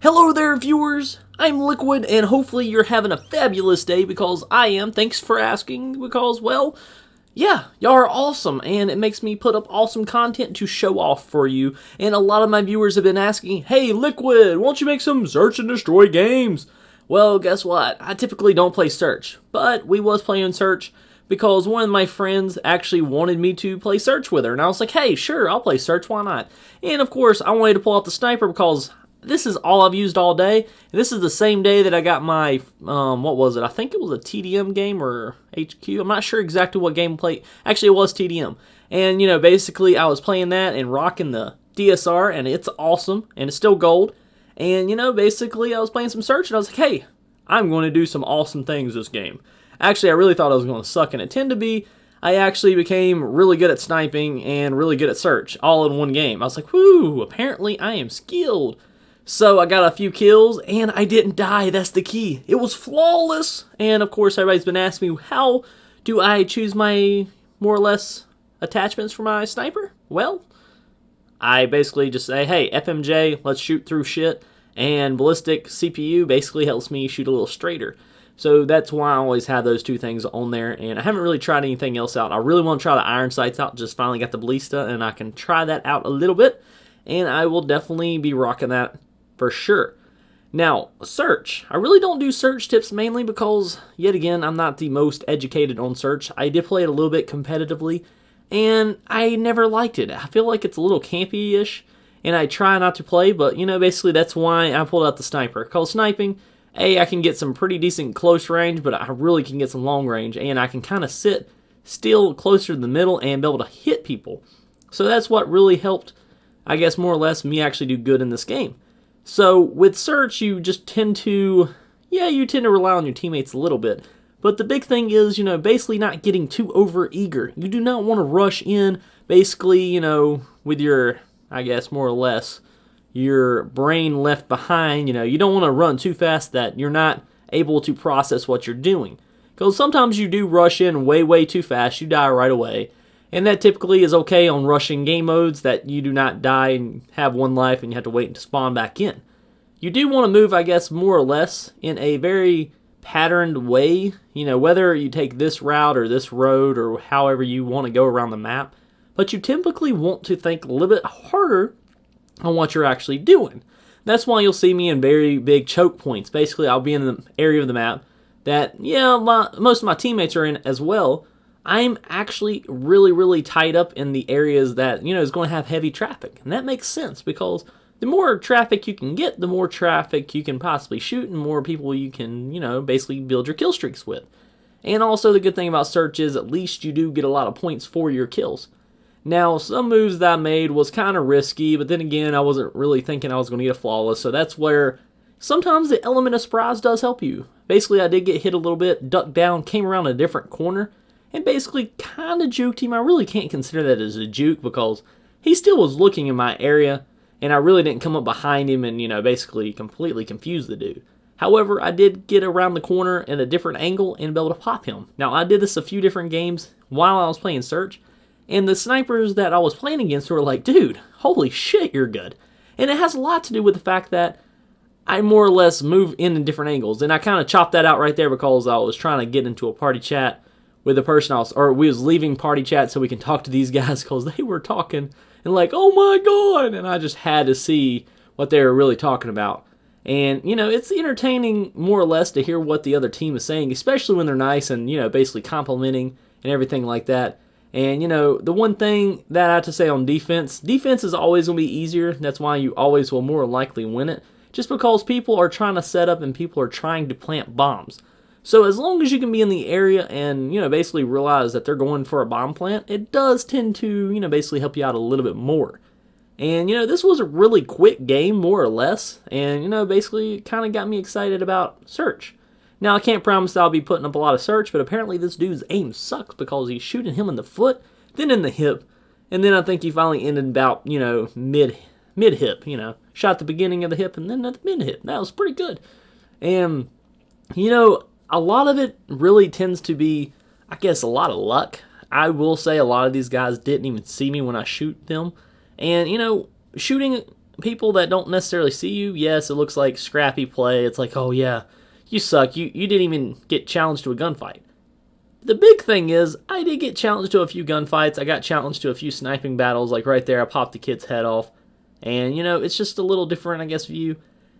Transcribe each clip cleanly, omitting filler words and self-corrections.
Hello there, viewers! I'm Liquid, and hopefully you're having a fabulous day, because I am. Thanks for asking, because, well, yeah, y'all are awesome, and it makes me put up awesome content to show off for you. And a lot of my viewers have been asking, hey, Liquid, won't you make some search and destroy games? Well, guess what? I typically don't play search, but we was playing search because one of my friends actually wanted me to play search with her, and I was like, hey, sure, I'll play search, why not? And of course, I wanted to pull out the sniper because this is all I've used all day. And this is the same day that I got my, what was it? I think it was a TDM game or HQ. I'm not sure exactly what game played. Actually, it was TDM. And, you know, basically I was playing that and rocking the DSR, and it's awesome, and it's still gold. And, you know, basically I was playing some search, and I was like, hey, I'm going to do some awesome things this game. Actually, I really thought I was going to suck, and it tended to be. I actually became really good at sniping and really good at search all in one game. I was like, whoo, apparently I am skilled. So I got a few kills, and I didn't die. That's the key. It was flawless. And of course, everybody's been asking me, how do I choose my more or less attachments for my sniper? Well, I basically just say, hey, FMJ, let's shoot through shit. And ballistic CPU basically helps me shoot a little straighter. So that's why I always have those two things on there. And I haven't really tried anything else out. I really want to try the iron sights out. Just finally got the ballista, and I can try that out a little bit. And I will definitely be rocking that for sure. Now, search. I really don't do search tips mainly because, yet again, I'm not the most educated on search. I did play it a little bit competitively, and I never liked it. I feel like it's a little campy-ish, and I try not to play, but, you know, basically that's why I pulled out the sniper. Because sniping, I can get some pretty decent close range, but I really can get some long range, and I can kind of sit still closer to the middle and be able to hit people. So that's what really helped, I guess, more or less, me actually do good in this game. So with search, you just tend to, you tend to rely on your teammates a little bit. But the big thing is, you know, basically not getting too over-eager. You do not want to rush in, basically, you know, with your, I guess, more or less, your brain left behind. You know, you don't want to run too fast that you're not able to process what you're doing. Because sometimes you do rush in way too fast, you die right away. And that typically is okay on rushing game modes that you do not die and have one life and you have to wait to spawn back in. You do want to move, I guess, more or less in a very patterned way. You know, whether you take this route or this road or however you want to go around the map. But you typically want to think a little bit harder on what you're actually doing. That's why you'll see me in very big choke points. Basically, I'll be in the area of the map that, most of my teammates are in as well. I'm actually really tied up in the areas that, you know, is going to have heavy traffic. And that makes sense because the more traffic you can get, the more traffic you can possibly shoot and more people you can, you know, basically build your kill streaks with. And also the good thing about search is at least you do get a lot of points for your kills. Now, some moves that I made was kind of risky, but then again, I wasn't really thinking I was going to get a flawless. So that's where sometimes the element of surprise does help you. Basically, I did get hit a little bit, ducked down, came around a different corner, and basically kind of juked him. I really can't consider that as a juke because he still was looking in my area, and I really didn't come up behind him and, you know, basically completely confuse the dude. However, I did get around the corner at a different angle and be able to pop him. Now, I did this a few different games while I was playing search, and the snipers that I was playing against were like, dude, holy shit, you're good. And it has a lot to do with the fact that I more or less move in different angles, and I kind of chopped that out right there because I was trying to get into a party chat with the person we was leaving party chat so we can talk to these guys because they were talking and like, oh my god, and I just had to see what they were really talking about. And, you know, it's entertaining more or less to hear what the other team is saying, especially when they're nice and, you know, basically complimenting and everything like that. And, you know, the one thing that I have to say on defense is always going to be easier. That's why you always will more likely win it, just because people are trying to set up and people are trying to plant bombs. So as long as you can be in the area and, you know, basically realize that they're going for a bomb plant, it does tend to, you know, basically help you out a little bit more. And, you know, this was a really quick game, more or less, and, you know, basically kind of got me excited about search. Now, I can't promise that I'll be putting up a lot of search, but apparently this dude's aim sucks because he's shooting him in the foot, then in the hip, and then I think he finally ended about, you know, mid-hip, you know. Shot the beginning of the hip and then at the mid-hip. That was pretty good. And, you know, a lot of it really tends to be, I guess, a lot of luck. I will say a lot of these guys didn't even see me when I shoot them. And, you know, shooting people that don't necessarily see you, yes, it looks like scrappy play. It's like, oh yeah, you suck. You didn't even get challenged to a gunfight. The big thing is, I did get challenged to a few gunfights. I got challenged to a few sniping battles. Like right there, I popped the kid's head off. And, you know, it's just a little different, I guess, view.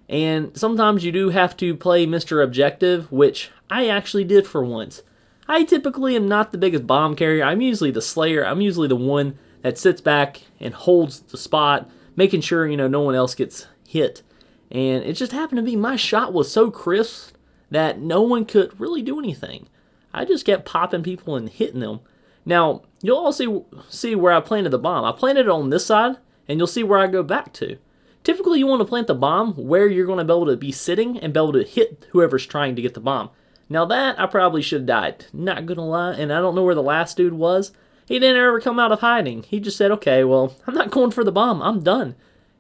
And sometimes you do have to play Mr. Objective, which I actually did for once. I typically am not the biggest bomb carrier. I'm usually the slayer. I'm usually the one that sits back and holds the spot, making sure, you know, no one else gets hit. And it just happened to be my shot was so crisp that no one could really do anything. I just kept popping people and hitting them. Now, you'll also see where I planted the bomb. I planted it on this side, and you'll see where I go back to. Typically, you want to plant the bomb where you're going to be able to be sitting and be able to hit whoever's trying to get the bomb. Now that, I probably should have died. Not going to lie, and I don't know where the last dude was. He didn't ever come out of hiding. He just said, okay, well, I'm not going for the bomb. I'm done.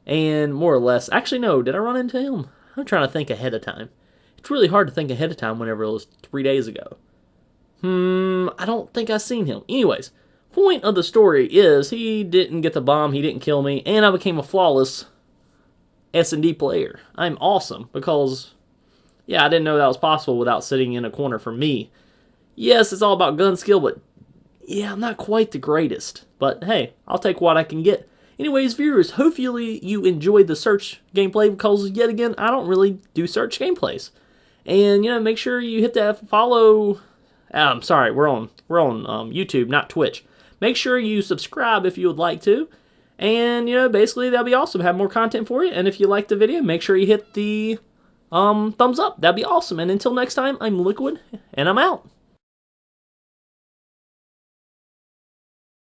And more or less, actually, no, did I run into him? I'm trying to think ahead of time. It's really hard to think ahead of time whenever it was 3 days ago. I don't think I seen him. Anyways, point of the story is he didn't get the bomb, he didn't kill me, and I became a flawless SnD player. I'm awesome because, yeah, I didn't know that was possible without sitting in a corner for me. Yes, it's all about gun skill, but yeah, I'm not quite the greatest. But hey, I'll take what I can get. Anyways, viewers, hopefully you enjoyed the search gameplay because, yet again, I don't really do search gameplays. And, you know, make sure you hit that follow. I'm sorry, we're on YouTube, not Twitch. Make sure you subscribe if you would like to. And, you know, basically that'll be awesome. Have more content for you. And if you like the video, make sure you hit the thumbs up. That'd be awesome. And until next time, I'm Liquid, and I'm out.